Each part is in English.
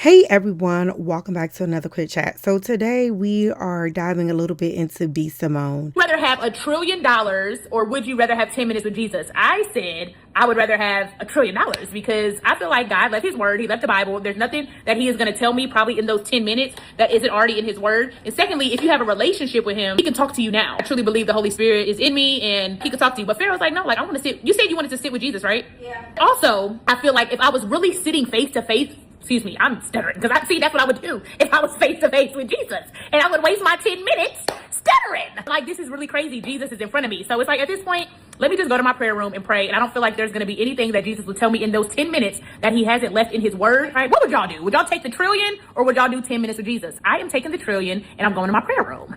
Hey everyone, welcome back to another quick chat. So today we are diving a little bit into B. Simone. Rather have $1 trillion or would you rather have 10 minutes with Jesus? I said I would rather have $1 trillion because I feel like God left his word. He left the Bible. There's nothing that he is going to tell me probably in those 10 minutes that isn't already in his word. And secondly, if you have a relationship with him, he can talk to you now. I truly believe the Holy Spirit is in me and he can talk to you. But Pharaoh's like, no, like I want to sit. You said you wanted to sit with Jesus, right? Yeah. Also, I feel like if I was really sitting face to face, excuse me, I'm stuttering because that's what I would do if I was face to face with Jesus, and I would waste my 10 minutes stuttering. Like, this is really crazy. Jesus is in front of me. So it's like, at this point, let me just go to my prayer room and pray. And I don't feel like there's going to be anything that Jesus will tell me in those 10 minutes that he hasn't left in his word. Right? What would y'all do? Would y'all take the trillion or would y'all do 10 minutes with Jesus? I am taking the trillion and I'm going to my prayer room.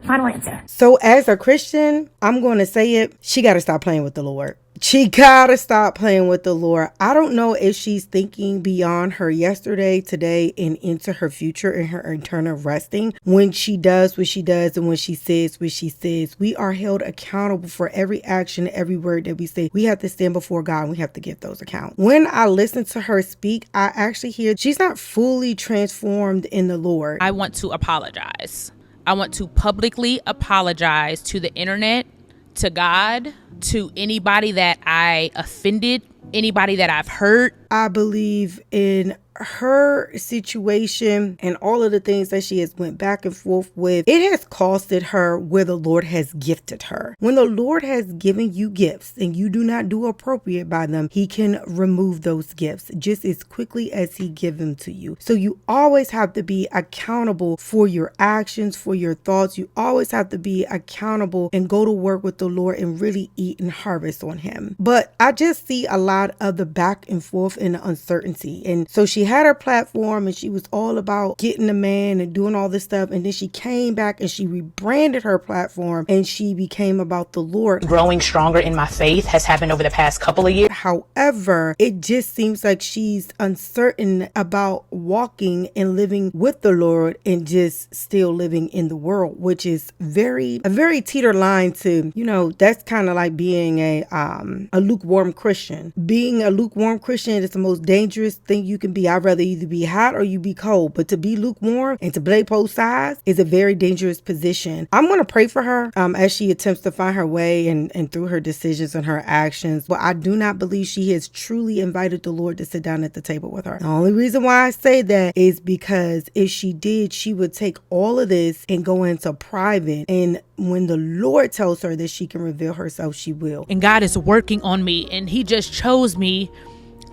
Final answer. So as a Christian, I'm going to say it. She got to stop playing with the Lord. She gotta stop playing with the Lord. I don't know if she's thinking beyond her yesterday, today, and into her future and her eternal resting. When she does what she does and when she says what she says, we are held accountable for every action, every word that we say. We have to stand before God and we have to give those accounts. When I listen to her speak, I actually hear she's not fully transformed in the Lord. I want to apologize. I want to publicly apologize to the internet, to God, to anybody that I offended, anybody that I've hurt. I believe in her situation and all of the things that she has went back and forth with. It has costed her where the Lord has gifted her. When the Lord has given you gifts and you do not do appropriate by them, he can remove those gifts just as quickly as he give them to you. So you always have to be accountable for your actions, for your thoughts. You always have to be accountable and go to work with the Lord and really eat and harvest on him. But I just see a lot of the back and forth and the uncertainty. And so she had her platform and she was all about getting the man and doing all this stuff, and then she came back and she rebranded her platform and she became about the Lord. Growing stronger in my faith has happened over the past couple of years. However, it just seems like she's uncertain about walking and living with the Lord and just still living in the world, which is a very teeter line to, that's kind of like being a lukewarm Christian. Being a lukewarm Christian is the most dangerous thing you can be. I'd rather either be hot or you be cold, but to be lukewarm and to play both sides is a very dangerous position. I'm going to pray for her as she attempts to find her way and through her decisions and her actions. But I do not believe she has truly invited the Lord to sit down at the table with her. The only reason why I say that is because if she did, she would take all of this and go into private. And when the Lord tells her that she can reveal herself, she will. And God is working on me, and he just chose me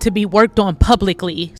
to be worked on publicly.